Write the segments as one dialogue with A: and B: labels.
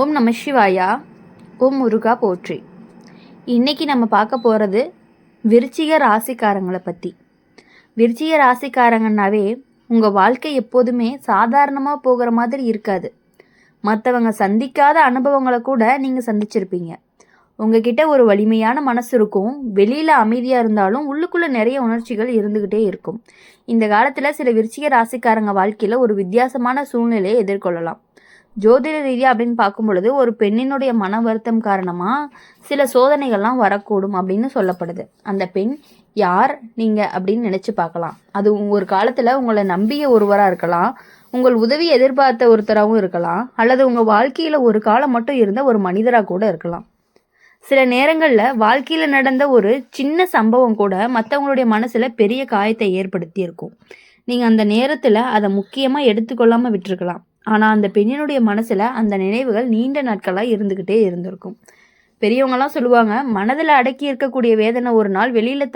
A: ஓம் நம சிவாயா. ஓம் முருகா போற்றி. இன்னைக்கு நம்ம பார்க்க போகிறது விருச்சிக ராசிக்காரங்களை பற்றி. விருச்சிக ராசிக்காரங்கன்னாவே உங்கள் வாழ்க்கை எப்போதுமே சாதாரணமாக போகிற மாதிரி இருக்காது. மற்றவங்க சந்திக்காத அனுபவங்களை கூட நீங்கள் சந்திச்சிருப்பீங்க. உங்ககிட்ட ஒரு வலிமையான மனசு இருக்கும். வெளியில் அமைதியாக இருந்தாலும் உள்ளுக்குள்ளே நிறைய உணர்ச்சிகள் இருந்துக்கிட்டே இருக்கும். இந்த காலத்தில் சில விருச்சிக ராசிக்காரங்க வாழ்க்கையில் ஒரு வித்தியாசமான சூழ்நிலையை எதிர்கொள்ளலாம். ஜோதிட ரீதியாக அப்படின்னு பார்க்கும் பொழுது ஒரு பெண்ணினுடைய மன வருத்தம் காரணமாக சில சோதனைகள்லாம் வரக்கூடும் அப்படின்னு சொல்லப்படுது. அந்த பெண் யார் நீங்கள் அப்படின்னு நினச்சி பார்க்கலாம். அது ஒரு காலத்தில் உங்களை நம்பிய ஒருவராக இருக்கலாம், உங்கள் உதவி எதிர்பார்த்த ஒருத்தராகவும் இருக்கலாம், அல்லது உங்கள் வாழ்க்கையில் ஒரு காலம் மட்டும் இருந்த ஒரு மனிதராக கூட இருக்கலாம். சில நேரங்களில் வாழ்க்கையில் நடந்த ஒரு சின்ன சம்பவம் கூட மற்றவங்களுடைய மனசில் பெரிய காயத்தை ஏற்படுத்தி இருக்கும். நீங்கள் அந்த நேரத்தில் அதை முக்கியமாக எடுத்துக்கொள்ளாமல் விட்டுருக்கலாம். ஆனால் அந்த பெண்ணினுடைய மனசில் அந்த நினைவுகள் நீண்ட நாட்களாக இருந்துக்கிட்டே இருந்திருக்கும். பெரியவங்களாம் சொல்லுவாங்க, மனதில் அடக்கி இருக்கக்கூடிய வேதனை ஒரு நாள் வெளியில்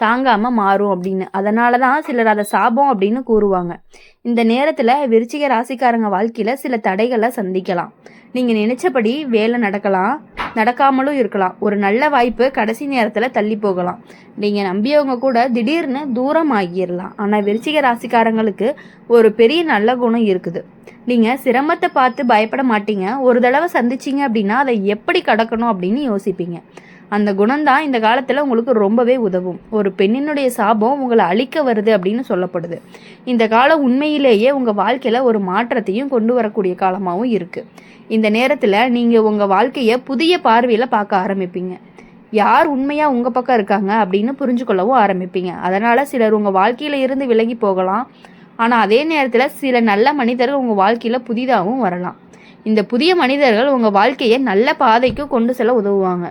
A: தாங்காமல் மாறும் அப்படின்னு. அதனால தான் சிலர் அதை சாபம் அப்படின்னு கூறுவாங்க. இந்த நேரத்தில் விருச்சிக ராசிக்காரங்க வாழ்க்கையில் சில தடைகளை சந்திக்கலாம். நீங்கள் நினைச்சபடி வேலை நடக்காமலும் இருக்கலாம். ஒரு நல்ல வாய்ப்பு கடைசி நேரத்தில் தள்ளி போகலாம். நீங்கள் நம்பியவங்க கூட திடீர்னு தூரம் ஆகிடலாம். ஆனால் விருச்சிக ராசிக்காரங்களுக்கு ஒரு பெரிய நல்ல குணம் இருக்குது. நீங்கள் சிரமத்தை பார்த்து பயப்பட மாட்டீங்க. ஒரு தடவை சந்திச்சிங்க அப்படின்னா அதை எப்படி கடக்கணும் அப்படின்னு யோசிப்பீங்க. அந்த குணம்தான் இந்த காலத்தில் உங்களுக்கு ரொம்பவே உதவும். ஒரு பெண்ணினுடைய சாபம் உங்களை அழிக்க வருது அப்படின்னு சொல்லப்படுது. இந்த காலம் உண்மையிலேயே உங்கள் வாழ்க்கையில் ஒரு மாற்றத்தையும் கொண்டு வரக்கூடிய காலமாகவும் இருக்குது. இந்த நேரத்தில் நீங்கள் உங்கள் வாழ்க்கையை புதிய பார்வையில் பார்க்க ஆரம்பிப்பீங்க. யார் உண்மையாக உங்கள் பக்கம் இருக்காங்க அப்படின்னு புரிஞ்சுக்கொள்ளவும் ஆரம்பிப்பீங்க. அதனால் சிலர் உங்கள் வாழ்க்கையில் இருந்து விலகி போகலாம். ஆனால் அதே நேரத்தில் சில நல்ல மனிதர்கள் உங்கள் வாழ்க்கையில் புதிதாகவும் வரலாம். இந்த புதிய மனிதர்கள் உங்கள் வாழ்க்கையை நல்ல பாதைக்கு கொண்டு செல்ல உதவுவாங்க.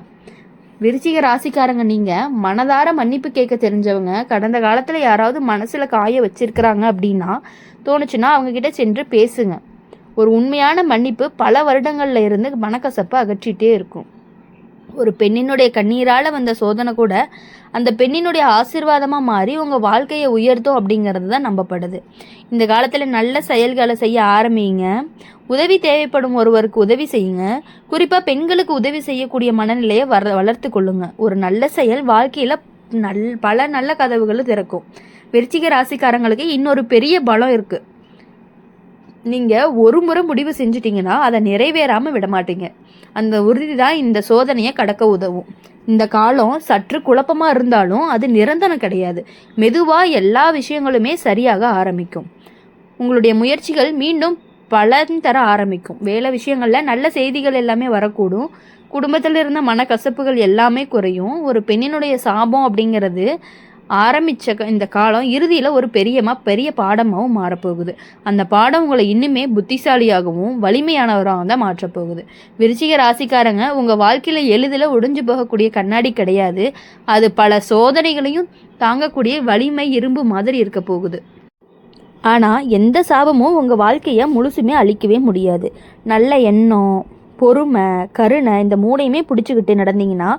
A: விருச்சிக ராசிக்காரங்க, நீங்கள் மனதார மன்னிப்பு கேட்க தெரிஞ்சவங்க. கடந்த காலத்தில் யாராவது மனசில் காய வச்சிருக்கிறாங்க அப்படின்னா தோணுச்சுன்னா அவங்கக்கிட்ட சென்று பேசுங்க. ஒரு உண்மையான மன்னிப்பு பல வருடங்களில் இருந்து மனக்கசப்பை அகற்றிட்டே இருக்கும். ஒரு பெண்ணினுடைய கண்ணீரால் வந்த சோதனை கூட அந்த பெண்ணினுடைய ஆசீர்வாதமாக மாறி உங்கள் வாழ்க்கையை உயர்த்தும் அப்படிங்கிறது தான் நம்பப்படுது. இந்த காலத்தில் நல்ல செயல்களை செய்ய ஆரம்பிங்க. உதவி தேவைப்படும் ஒருவருக்கு உதவி செய்யுங்க. குறிப்பாக பெண்களுக்கு உதவி செய்யக்கூடிய மனநிலையை வளர்த்து கொள்ளுங்க. ஒரு நல்ல செயல் வாழ்க்கையில் பல நல்ல கதவுகள் திறக்கும். விருச்சிக ராசிக்காரங்களுக்கு இன்னொரு பெரிய பலம் இருக்குது. நீங்கள் ஒரு முறை முடிவு செஞ்சிட்டிங்கன்னா அதை நிறைவேறாமல் விட மாட்டீங்க. அந்த உறுதி தான் இந்த சோதனையை கடக்க உதவும். இந்த காலம் சற்று குழப்பமாக இருந்தாலும் அது நிரந்தரம் கிடையாது. மெதுவாக எல்லா விஷயங்களுமே சரியாக ஆரம்பிக்கும். உங்களுடைய முயற்சிகள் மீண்டும் பலன் தர ஆரம்பிக்கும். வேலை விஷயங்களில் நல்ல செய்திகள் எல்லாமே வரக்கூடும். குடும்பத்தில் இருந்த மனக்கசப்புகள் எல்லாமே குறையும். ஒரு பெண்ணினுடைய சாபம் அப்படிங்கிறது ஆரம்பித்த இந்த காலம் இறுதியில் ஒரு பெரிய பாடமாகவும் மாறப்போகுது. அந்த பாடம் உங்களை இன்னுமே புத்திசாலியாகவும் வலிமையானவராக தான் மாற்றப்போகுது. விருச்சிக ராசிக்காரங்க, உங்கள் வாழ்க்கையில் எளிதில் ஒடிஞ்சு போகக்கூடிய கண்ணாடி கிடையாது. அது பல சோதனைகளையும் தாங்கக்கூடிய வலிமை இரும்பு மாதிரி இருக்க போகுது. ஆனால் எந்த சாபமும் உங்கள் வாழ்க்கையை முழுசுமே அழிக்கவே முடியாது. நல்ல எண்ணம், பொறுமை, கருணை, இந்த மூணையுமே பிடிச்சிக்கிட்டு நடந்தீங்கன்னா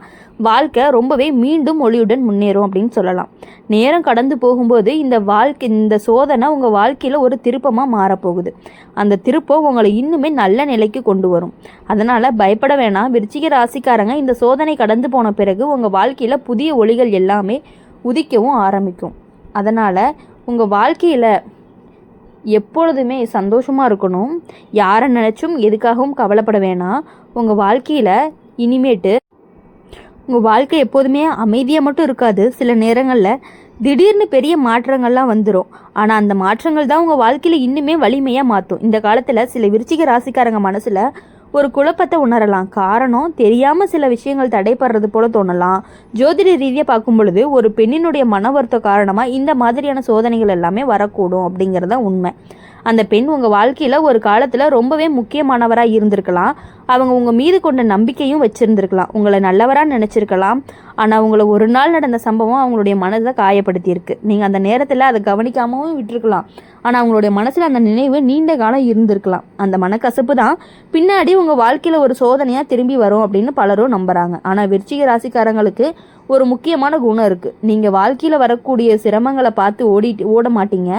A: வாழ்க்கை ரொம்பவே மீண்டும் ஒளியுடன் முன்னேறும் அப்படின்னு சொல்லலாம். நேரம் கடந்து போகும்போது இந்த சோதனை உங்கள் வாழ்க்கையில் ஒரு திருப்பமாக மாறப்போகுது. அந்த திருப்பம் உங்களை இன்னுமே நல்ல நிலைக்கு கொண்டு வரும். அதனால் பயப்பட வேணாம். விருச்சிக ராசிக்காரங்க, இந்த சோதனை கடந்து போன பிறகு உங்கள் வாழ்க்கையில் புதிய ஒளிகள் எல்லாமே உதிக்கவும் ஆரம்பிக்கும். அதனால் உங்கள் வாழ்க்கையில் எப்பொழுதுமே சந்தோஷமாக இருக்கணும். யாரை நினச்சும் எதுக்காகவும் கவலைப்பட வேணாம். உங்கள் வாழ்க்கையில் இனிமேட்டு உங்கள் வாழ்க்கை எப்போதுமே அமைதியாக மட்டும் இருக்காது. சில நேரங்களில் திடீர்னு பெரிய மாற்றங்கள்லாம் வந்துடும். ஆனால் அந்த மாற்றங்கள் தான் உங்கள் வாழ்க்கையில் இன்னுமே வலிமையாக மாற்றும். இந்த காலத்தில் சில விருச்சிக ராசிக்காரங்க மனசில் ஒரு குழப்பத்தை உணரலாம். காரணம் தெரியாமல் சில விஷயங்கள் தடைப்படுறது போல தோணலாம். ஜோதிட ரீதியாக பார்க்கும் பொழுது ஒரு பெண்ணினுடைய மன வருத்தம் காரணமாக இந்த மாதிரியான சோதனைகள் எல்லாமே வரக்கூடும் அப்படிங்கிறது தான் உண்மை. அந்த பெண் உங்கள் வாழ்க்கையில் ஒரு காலத்தில் ரொம்பவே முக்கியமானவராக இருந்திருக்கலாம். அவங்க உங்கள் மீது கொண்ட நம்பிக்கையும் வச்சுருந்துருக்கலாம். உங்களை நல்லவராக நினச்சிருக்கலாம். ஆனால் உங்களை ஒரு நாள் நடந்த சம்பவம் அவங்களுடைய மனதை காயப்படுத்தியிருக்கு. நீங்கள் அந்த நேரத்தில் அதை கவனிக்காமவும் விட்டுருக்கலாம். ஆனால் அவங்களுடைய மனசில் அந்த நினைவு நீண்ட காலம் இருந்திருக்கலாம். அந்த மனக்கசப்பு தான் பின்னாடி உங்கள் வாழ்க்கையில் ஒரு சோதனையாக திரும்பி வரும் அப்படின்னு பலரும் நம்புகிறாங்க. ஆனால் விருச்சிக ராசிக்காரங்களுக்கு ஒரு முக்கியமான குணம் இருக்குது. நீங்கள் வாழ்க்கையில் வரக்கூடிய சிரமங்களை பார்த்து ஓட மாட்டீங்க.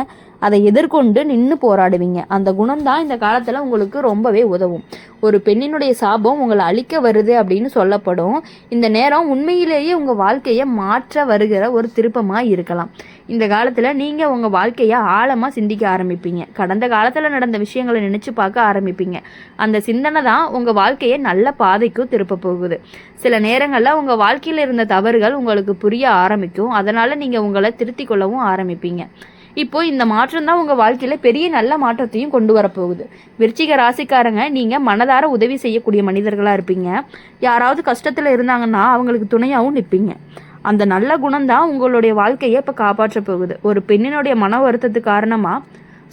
A: அதை எதிர்கொண்டு நின்று போராடுவீங்க. அந்த குணம் தான் இந்த காலத்தில் உங்களுக்கு ரொம்பவே உதவும். ஒரு பெண்ணினுடைய சாபம் உங்களை அழிக்க வருது அப்படின்னு சொல்லப்படும். இந்த நேரம் உண்மையிலேயே உங்கள் வாழ்க்கையை மாற்ற வருகிற ஒரு திருப்பமாக இருக்கலாம். இந்த காலத்தில் நீங்கள் உங்கள் வாழ்க்கையை ஆழமாக சிந்திக்க ஆரம்பிப்பீங்க. கடந்த காலத்தில் நடந்த விஷயங்களை நினச்சி பார்க்க ஆரம்பிப்பீங்க. அந்த சிந்தனை தான் உங்கள் வாழ்க்கையை நல்ல பாதைக்கும் திருப்ப போகுது. சில நேரங்களில் உங்கள் வாழ்க்கையில் இருந்த தவறுகள் உங்களுக்கு புரிய ஆரம்பிக்கும். அதனால் நீங்கள் உங்களை திருத்திக் கொள்ளவும் ஆரம்பிப்பீங்க. இப்போ இந்த மாற்றம் தான் உங்கள் வாழ்க்கையில் பெரிய நல்ல மாற்றத்தையும் கொண்டு வரப்போகுது. விருச்சிக ராசிக்காரங்க, நீங்கள் மனதார உதவி செய்யக்கூடிய மனிதர்களாக இருப்பீங்க. யாராவது கஷ்டத்தில் இருந்தாங்கன்னா அவங்களுக்கு துணையாகவும் நிற்பீங்க. அந்த நல்ல குணம்தான் உங்களுடைய வாழ்க்கையை இப்போ காப்பாற்ற போகுது. ஒரு பெண்ணினுடைய மன வருத்தத்துக்கு காரணமாக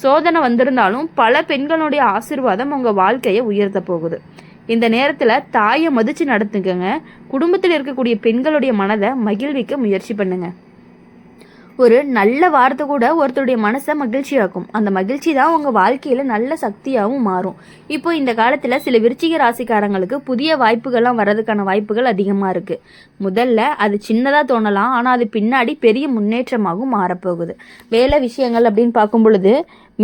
A: சோதனை வந்திருந்தாலும் பல பெண்களுடைய ஆசீர்வாதம் உங்கள் வாழ்க்கையை உயர்த்த போகுது. இந்த நேரத்தில் தாயை மதித்து நடத்துக்கங்க. குடும்பத்தில் இருக்கக்கூடிய பெண்களுடைய மனதை மகிழ்விக்க முயற்சி பண்ணுங்க. ஒரு நல்ல வார்த்தை கூட ஒருத்தருடைய மனசை மகிழ்ச்சியாக்கும். அந்த மகிழ்ச்சி தான் உங்கள் வாழ்க்கையில் நல்ல சக்தியாகவும் மாறும். இப்போ இந்த காலத்தில் சில விருச்சிக ராசிக்காரங்களுக்கு புதிய வாய்ப்புகள்லாம் வர்றதுக்கான வாய்ப்புகள் அதிகமாக இருக்குது. முதல்ல அது சின்னதாக தோணலாம், ஆனால் அது பின்னாடி பெரிய முன்னேற்றமாகவும் மாறப்போகுது. வேலை விஷயங்கள் அப்படின்னு பார்க்கும் பொழுது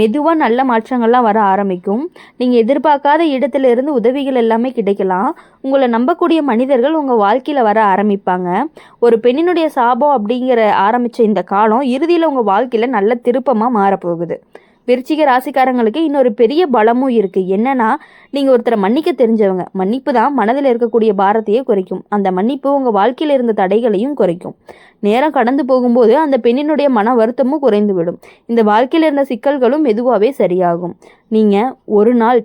A: மெதுவாக நல்ல மாற்றங்கள்லாம் வர ஆரம்பிக்கும். நீங்கள் எதிர்பார்க்காத இடத்துல இருந்து உதவிகள் எல்லாமே கிடைக்கலாம். உங்களை நம்பக்கூடிய மனிதர்கள் உங்கள் வாழ்க்கையில் வர ஆரம்பிப்பாங்க. ஒரு பெண்ணினுடைய சாபம் அப்படிங்கிற ஆரம்பித்த இந்த காலம் இறுதியில் உங்கள் வாழ்க்கையில் நல்ல திருப்பமாக மாறப்போகுது. விருச்சிக ராசிக்காரங்களுக்கு இன்னொரு பெரிய பலமும் இருக்குது. என்னன்னா, நீங்கள் ஒருத்தரை மன்னிக்க தெரிஞ்சவங்க. மன்னிப்பு தான் மனதில் இருக்கக்கூடிய பாரத்தையே குறைக்கும். அந்த மன்னிப்பு உங்கள் வாழ்க்கையில் இருந்த தடைகளையும் குறைக்கும். நேரம் கடந்து போகும்போது அந்த பெண்ணினுடைய மன வருத்தமும் குறைந்து விடும். இந்த வாழ்க்கையில் இருந்த சிக்கல்களும் மெதுவாகவே சரியாகும். நீங்கள் ஒரு நாள்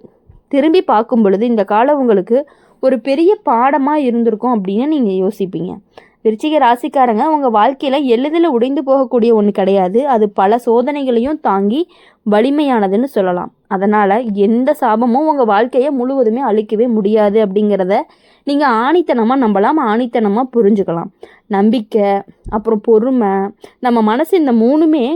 A: திரும்பி பார்க்கும் பொழுது இந்த காலம் உங்களுக்கு ஒரு பெரிய பாடமாக இருந்திருக்கும் அப்படின்னு நீங்கள் யோசிப்பீங்க. விருச்சிக ராசிக்காரங்க, உங்கள் வாழ்க்கையில் எளிதில் உடைந்து போகக்கூடிய ஒன்று கிடையாது. அது பல சோதனைகளையும் தாங்கி வலிமையானதுன்னு சொல்லலாம். அதனால் எந்த சாபமும் உங்கள் வாழ்க்கையை முழுவதுமே அழிக்கவே முடியாது அப்படிங்கிறத நீங்கள் ஆணித்தனமாக நம்பலாம், ஆணித்தனமாக புரிஞ்சுக்கலாம். நம்பிக்கை, அப்புறம் பொறுமை, நம்ம மனசு, இந்த மூணுமே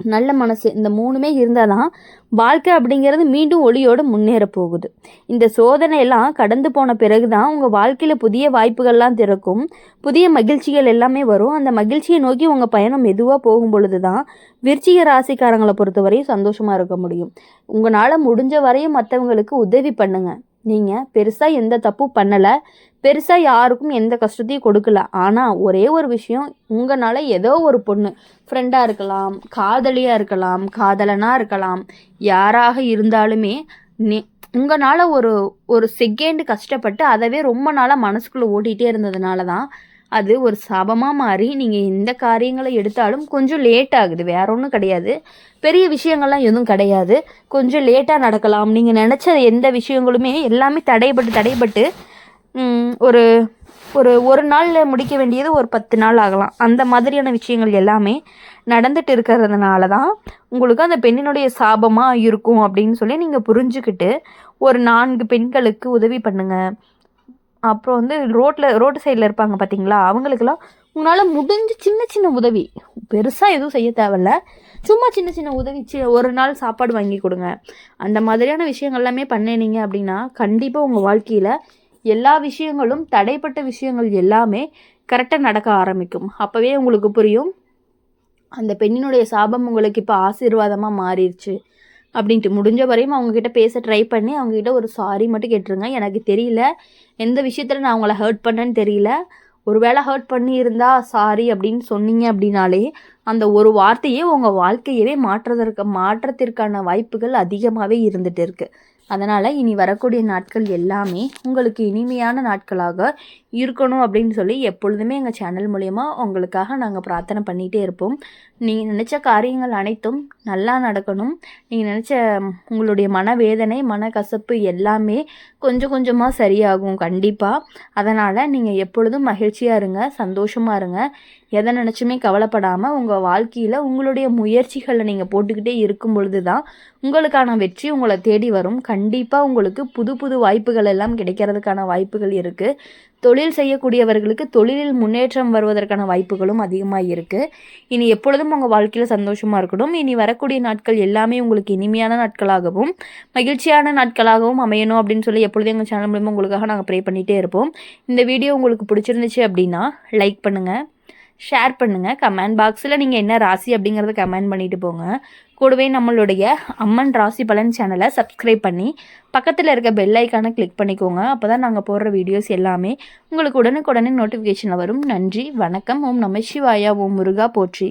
A: நல்ல மனசு, இந்த மூணுமே இருந்தால் தான் வாழ்க்கை அப்படிங்கிறது மீண்டும் ஒளியோடு முன்னேற போகுது. இந்த சோதனையெல்லாம் கடந்து போன பிறகு தான் உங்கள் வாழ்க்கையில் புதிய வாய்ப்புகள்லாம் திறக்கும், புதிய மகிழ்ச்சிகள் எல்லாமே வரும். அந்த மகிழ்ச்சியை நோக்கி உங்கள் பயணம் மெதுவாக போகும் பொழுது தான் விருச்சிக ராசிக்காரங்களை பொறுத்தவரையும் சந்தோஷமாக இருக்க முடியும். உங்களால் முடிஞ்ச வரையும் மற்றவங்களுக்கு உதவி பண்ணுங்கள். நீங்கள் பெருசாக எந்த தப்பும் பண்ணலை, பெருசாக யாருக்கும் எந்த கஷ்டத்தையும் கொடுக்கல. ஆனால் ஒரே ஒரு விஷயம், உங்களால் ஏதோ ஒரு பொண்ணு, ஃப்ரெண்டாக இருக்கலாம், காதலியாக இருக்கலாம், காதலனாக இருக்கலாம், யாராக இருந்தாலுமே உங்களால் ஒரு செகண்ட் கஷ்டப்பட்டு அதவே ரொம்ப நாளாக மனசுக்குள்ளே ஓட்டிகிட்டே இருந்ததுனால தான் அது ஒரு சாபமாக மாறி நீங்கள் எந்த காரியங்களை எடுத்தாலும் கொஞ்சம் லேட் ஆகுது. வேற ஒன்றும் கிடையாது, பெரிய விஷயங்கள்லாம் எதுவும் கிடையாது. கொஞ்சம் லேட்டாக நடக்கலாம். நீங்கள் நினச்ச எந்த விஷயங்களுமே எல்லாமே தடைபட்டு ஒரு ஒரு நாளில் முடிக்க வேண்டியது ஒரு 10 நாள் ஆகலாம். அந்த மாதிரியான விஷயங்கள் எல்லாமே நடந்துட்டு இருக்கிறதுனால தான் உங்களுக்கு அந்த பெண்ணினுடைய சாபமாக இருக்கும் அப்படின்னு சொல்லி நீங்கள் புரிஞ்சுக்கிட்டு ஒரு 4 பெண்களுக்கு உதவி பண்ணுங்கள். அப்புறம் ரோட்டு சைடில் இருப்பாங்க பார்த்தீங்களா, அவங்களுக்கெல்லாம் உங்களால் முடிஞ்ச சின்ன சின்ன உதவி, பெருசாக எதுவும் செய்ய தேவையில்ல, சும்மா சின்ன சின்ன உதவி, ஒரு நாள் சாப்பாடு வாங்கி கொடுங்க. அந்த மாதிரியான விஷயங்கள் எல்லாமே பண்ணினீங்க அப்படின்னா கண்டிப்பாக உங்கள் வாழ்க்கையில் எல்லா விஷயங்களும், தடைப்பட்ட விஷயங்கள் எல்லாமே கரெக்டாக நடக்க ஆரம்பிக்கும். அப்போவே உங்களுக்கு புரியும், அந்த பெண்ணினுடைய சாபம் உங்களுக்கு இப்போ ஆசீர்வாதமாக மாறிடுச்சு அப்படின்ட்டு. முடிஞ்ச வரையும் அவங்கக்கிட்ட பேச ட்ரை பண்ணி அவங்கக்கிட்ட ஒரு சாரி மட்டும் கேட்டுருங்க. எனக்கு தெரியல, எந்த விஷயத்தில் நான் அவங்கள ஹர்ட் பண்ணேன்னு தெரியல, ஒரு வேளை ஹர்ட் பண்ணியிருந்தா சாரி அப்படின்னு சொன்னீங்க அப்படின்னாலே அந்த ஒரு வார்த்தையே உங்கள் வாழ்க்கையவே மாற்றத்திற்கான வாய்ப்புகள் அதிகமாகவே இருந்துகிட்டு இருக்குது. அதனால் இனி வரக்கூடிய நாட்கள் எல்லாமே உங்களுக்கு இனிமையான நாட்களாக இருக்கணும் அப்படின்னு சொல்லி எப்பொழுதுமே எங்கள் சேனல் மூலயமா உங்களுக்காக நாங்கள் பிரார்த்தனை பண்ணிகிட்டே இருப்போம். நீங்கள் நினச்ச காரியங்கள் அனைத்தும் நல்லா நடக்கணும். நீங்கள் நினச்ச உங்களுடைய மனவேதனை, மனக்கசப்பு எல்லாமே கொஞ்சம் கொஞ்சமாக சரியாகும் கண்டிப்பாக. அதனால் நீங்கள் எப்பொழுதும் மகிழ்ச்சியாக இருங்க, சந்தோஷமாக இருங்க. எதை நினச்சுமே கவலைப்படாமல் உங்கள் வாழ்க்கையில் உங்களுடைய முயற்சிகளை நீங்கள் போட்டுக்கிட்டே இருக்கும் பொழுது தான் உங்களுக்கான வெற்றி உங்களை தேடி வரும். கண்டிப்பாக உங்களுக்கு புது புது வாய்ப்புகள் எல்லாம் கிடைக்கிறதுக்கான வாய்ப்புகள் இருக்குது. தொழில் செய்யக்கூடியவர்களுக்கு தொழிலில் முன்னேற்றம் வருவதற்கான வாய்ப்புகளும் அதிகமாக இருக்குது. இனி எப்பொழுதும் உங்கள் வாழ்க்கையில் சந்தோஷமாக இருக்கணும். இனி வரக்கூடிய நாட்கள் எல்லாமே உங்களுக்கு இனிமையான நாட்களாகவும் மகிழ்ச்சியான நாட்களாகவும் அமையணும் அப்படின்னு சொல்லி எப்பொழுதும் எங்கள் சேனல் மூலமாக உங்களுக்காக நாங்கள் ப்ரே பண்ணிகிட்டே இருப்போம். இந்த வீடியோ உங்களுக்கு பிடிச்சிருந்துச்சு அப்படின்னா லைக் பண்ணுங்கள், ஷேர் பண்ணுங்கள். கமெண்ட் பாக்ஸில் நீங்கள் என்ன ராசி அப்படிங்கிறத கமெண்ட் பண்ணிட்டு போங்க. கூடவே நம்மளுடைய அம்மன் ராசி பலன் சேனலை சப்ஸ்கிரைப் பண்ணி பக்கத்தில் இருக்க பெல் ஐக்கானை கிளிக் பண்ணிக்கோங்க. அப்போ தான் நாங்கள் போடுற வீடியோஸ் எல்லாமே உங்களுக்கு உடனுக்குடனே நோட்டிஃபிகேஷனில் வரும். நன்றி, வணக்கம். ஓம் நம சிவாயா. ஓம் முருகா போற்றி.